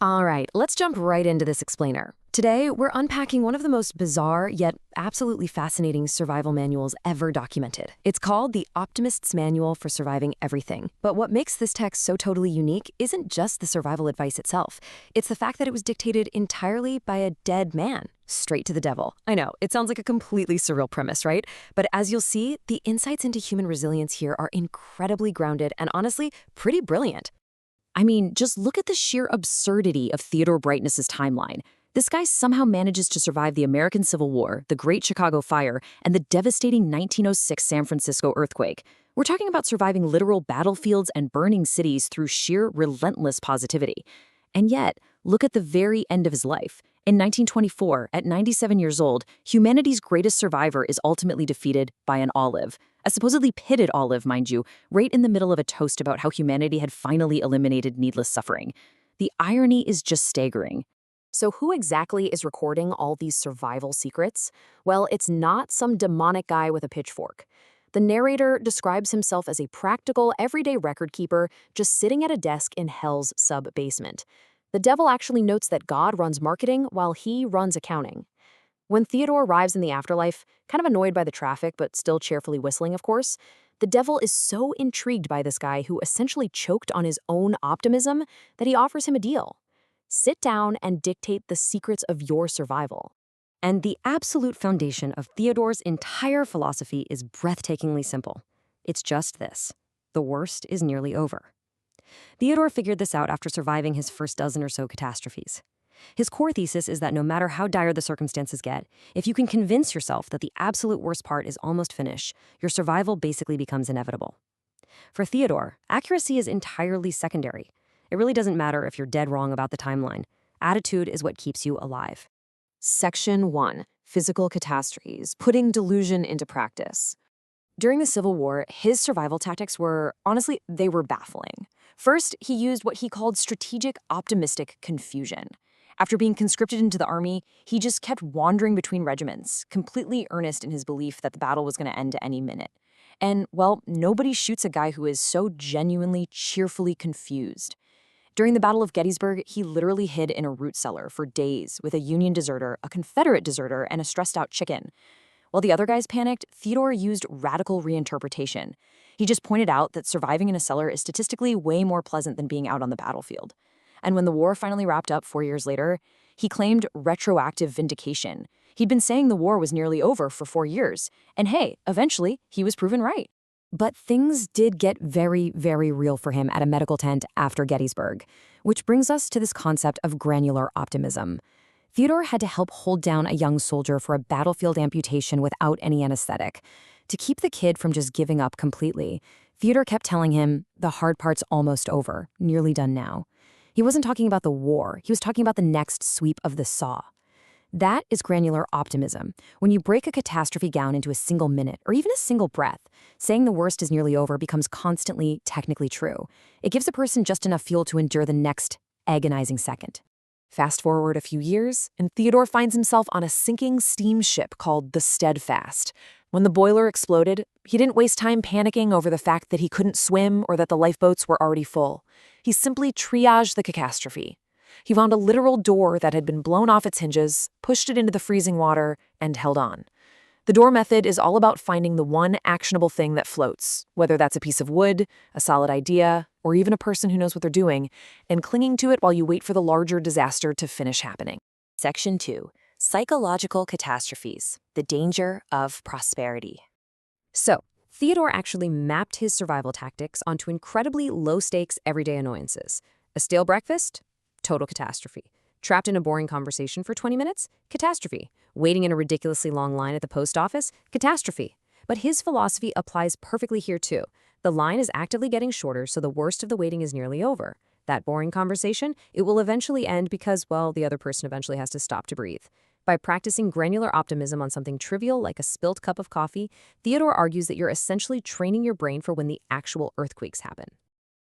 All right, let's jump right into this explainer. Today, we're unpacking one of the most bizarre yet absolutely fascinating survival manuals ever documented. It's called the Optimist's Manual for Surviving Everything. But what makes this text so totally unique isn't just the survival advice itself. It's the fact that it was dictated entirely by a dead man. Straight to the devil. I know, it sounds like a completely surreal premise, right? But as you'll see, the insights into human resilience here are incredibly grounded and honestly, pretty brilliant. I mean, just look at the sheer absurdity of Theodore Brightness's timeline. This guy somehow manages to survive the American Civil War, the Great Chicago Fire, and the devastating 1906 San Francisco earthquake. We're talking about surviving literal battlefields and burning cities through sheer relentless positivity. And yet, look at the very end of his life. In 1924, at 97 years old, humanity's greatest survivor is ultimately defeated by an olive. A supposedly pitted olive, mind you, right in the middle of a toast about how humanity had finally eliminated needless suffering. The irony is just staggering. So who exactly is recording all these survival secrets? Well, it's not some demonic guy with a pitchfork. The narrator describes himself as a practical, everyday record keeper just sitting at a desk in hell's sub-basement. The devil actually notes that God runs marketing while he runs accounting. When Theodore arrives in the afterlife, kind of annoyed by the traffic but still cheerfully whistling, of course, the devil is so intrigued by this guy who essentially choked on his own optimism that he offers him a deal. Sit down and dictate the secrets of your survival. And the absolute foundation of Theodore's entire philosophy is breathtakingly simple. It's just this: the worst is nearly over. Theodore figured this out after surviving his first dozen or so catastrophes. His core thesis is that no matter how dire the circumstances get, if you can convince yourself that the absolute worst part is almost finished, your survival basically becomes inevitable. For Theodore, accuracy is entirely secondary. It really doesn't matter if you're dead wrong about the timeline. Attitude is what keeps you alive. Section 1. Physical catastrophes, putting delusion into practice. During the Civil War, his survival tactics were, honestly, they were baffling. First, he used what he called strategic optimistic confusion. After being conscripted into the army, he just kept wandering between regiments, completely earnest in his belief that the battle was going to end any minute. And, well, nobody shoots a guy who is so genuinely, cheerfully confused. During the Battle of Gettysburg, he literally hid in a root cellar for days with a Union deserter, a Confederate deserter, and a stressed-out chicken. While the other guys panicked, Theodore used radical reinterpretation. He just pointed out that surviving in a cellar is statistically way more pleasant than being out on the battlefield. And when the war finally wrapped up 4 years later, he claimed retroactive vindication. He'd been saying the war was nearly over for 4 years, and hey, eventually, he was proven right. But things did get very, very real for him at a medical tent after Gettysburg, which brings us to this concept of granular optimism. Theodore had to help hold down a young soldier for a battlefield amputation without any anesthetic. To keep the kid from just giving up completely, Theodore kept telling him, the hard part's almost over, nearly done now. He wasn't talking about the war, he was talking about the next sweep of the saw. That is granular optimism. When you break a catastrophe down into a single minute, or even a single breath, saying the worst is nearly over becomes constantly, technically true. It gives a person just enough fuel to endure the next agonizing second. Fast forward a few years, and Theodore finds himself on a sinking steamship called the Steadfast. When the boiler exploded, he didn't waste time panicking over the fact that he couldn't swim or that the lifeboats were already full. He simply triaged the catastrophe. He found a literal door that had been blown off its hinges, pushed it into the freezing water, and held on. The door method is all about finding the one actionable thing that floats, whether that's a piece of wood, a solid idea, or even a person who knows what they're doing, and clinging to it while you wait for the larger disaster to finish happening. Section 2. Psychological catastrophes, the danger of prosperity. So, Theodore actually mapped his survival tactics onto incredibly low-stakes everyday annoyances. A stale breakfast? Total catastrophe. Trapped in a boring conversation for 20 minutes? Catastrophe. Waiting in a ridiculously long line at the post office? Catastrophe. But his philosophy applies perfectly here too. The line is actively getting shorter, so the worst of the waiting is nearly over. That boring conversation, it will eventually end because, well, the other person eventually has to stop to breathe. By practicing granular optimism on something trivial like a spilled cup of coffee, Theodore argues that you're essentially training your brain for when the actual earthquakes happen.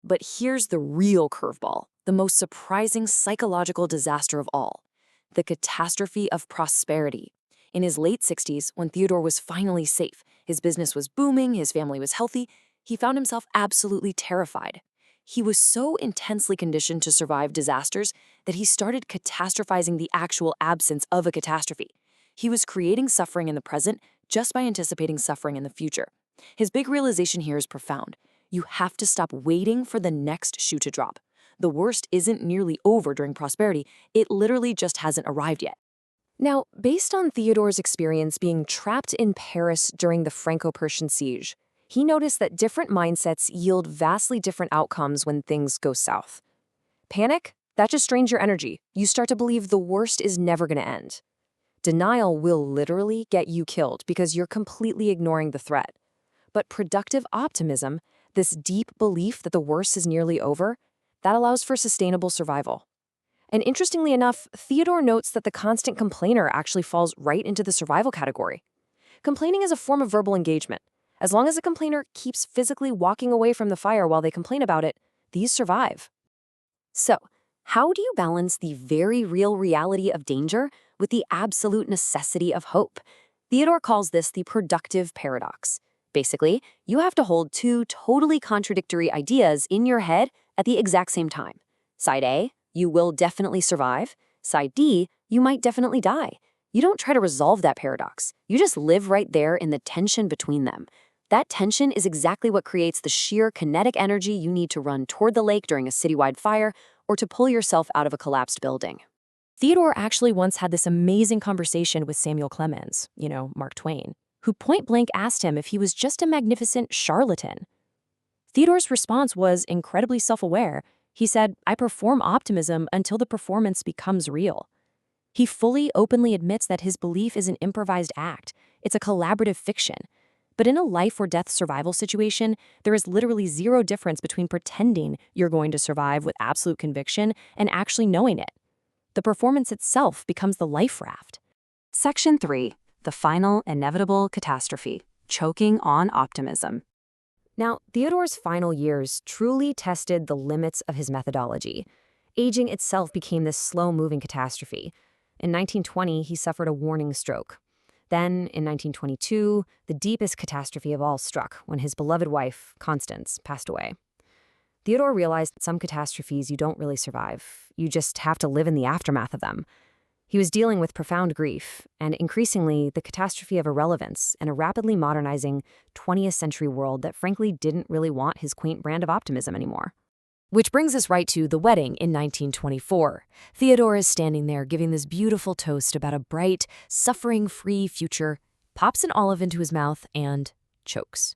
But here's the real curveball, the most surprising psychological disaster of all: the catastrophe of prosperity. In his late 60s, when Theodore was finally safe, his business was booming, his family was healthy, he found himself absolutely terrified. He was so intensely conditioned to survive disasters that he started catastrophizing the actual absence of a catastrophe. He was creating suffering in the present just by anticipating suffering in the future. His big realization here is profound. You have to stop waiting for the next shoe to drop. The worst isn't nearly over during prosperity, it literally just hasn't arrived yet. Now, based on Theodore's experience being trapped in Paris during the Franco-Prussian siege, he noticed that different mindsets yield vastly different outcomes when things go south. Panic? That just strains your energy. You start to believe the worst is never going to end. Denial will literally get you killed because you're completely ignoring the threat. But productive optimism, this deep belief that the worst is nearly over, that allows for sustainable survival. And interestingly enough, Theodore notes that the constant complainer actually falls right into the survival category. Complaining is a form of verbal engagement. As long as a complainer keeps physically walking away from the fire while they complain about it, these survive. So, how do you balance the very real reality of danger with the absolute necessity of hope? Theodore calls this the productive paradox. Basically, you have to hold two totally contradictory ideas in your head at the exact same time. Side A, you will definitely survive. Side D, you might definitely die. You don't try to resolve that paradox. You just live right there in the tension between them. That tension is exactly what creates the sheer kinetic energy you need to run toward the lake during a citywide fire or to pull yourself out of a collapsed building. Theodore actually once had this amazing conversation with Samuel Clemens, Mark Twain, who point-blank asked him if he was just a magnificent charlatan. Theodore's response was incredibly self-aware. He said, "I perform optimism until the performance becomes real." He fully, openly admits that his belief is an improvised act. It's a collaborative fiction. But in a life-or-death survival situation, there is literally zero difference between pretending you're going to survive with absolute conviction and actually knowing it. The performance itself becomes the life raft. Section 3. The final inevitable catastrophe. Choking on optimism. Now, Theodore's final years truly tested the limits of his methodology. Aging itself became this slow-moving catastrophe. In 1920, he suffered a warning stroke. Then, in 1922, the deepest catastrophe of all struck when his beloved wife, Constance, passed away. Theodore realized that some catastrophes you don't really survive. You just have to live in the aftermath of them. He was dealing with profound grief, and increasingly, the catastrophe of irrelevance in a rapidly modernizing 20th century world that frankly didn't really want his quaint brand of optimism anymore. Which brings us right to the wedding in 1924. Theodore is standing there giving this beautiful toast about a bright, suffering-free future, pops an olive into his mouth, and chokes.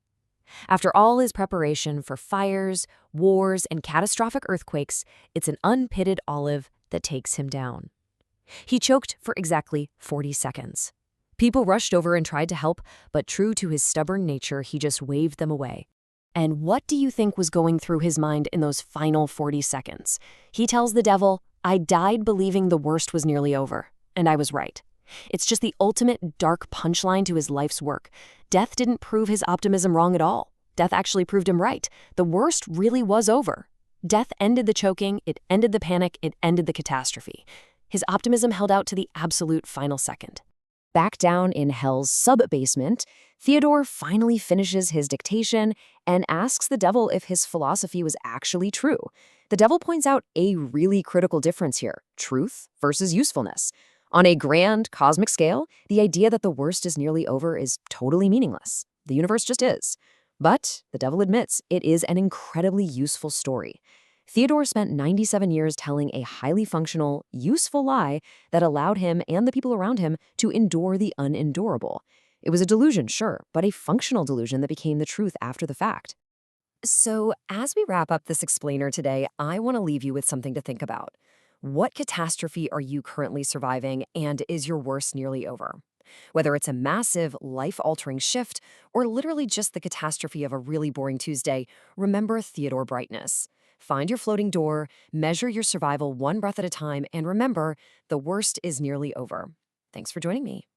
After all his preparation for fires, wars, and catastrophic earthquakes, it's an unpitted olive that takes him down. He choked for exactly 40 seconds. People rushed over and tried to help, but true to his stubborn nature, he just waved them away. And what do you think was going through his mind in those final 40 seconds? He tells the devil, "I died believing the worst was nearly over, and I was right." It's just the ultimate dark punchline to his life's work. Death didn't prove his optimism wrong at all. Death actually proved him right. The worst really was over. Death ended the choking, it ended the panic, it ended the catastrophe. His optimism held out to the absolute final second. Back down in hell's sub-basement, Theodore finally finishes his dictation and asks the devil if his philosophy was actually true. The devil points out a really critical difference here: truth versus usefulness. On a grand cosmic scale, the idea that the worst is nearly over is totally meaningless. The universe just is. But the devil admits it is an incredibly useful story. Theodore spent 97 years telling a highly functional, useful lie that allowed him and the people around him to endure the unendurable. It was a delusion, sure, but a functional delusion that became the truth after the fact. So, as we wrap up this explainer today, I want to leave you with something to think about. What catastrophe are you currently surviving, and is your worst nearly over? Whether it's a massive, life-altering shift or literally just the catastrophe of a really boring Tuesday, remember Theodore Brightness. Find your floating door, measure your survival one breath at a time, and remember, the worst is nearly over. Thanks for joining me.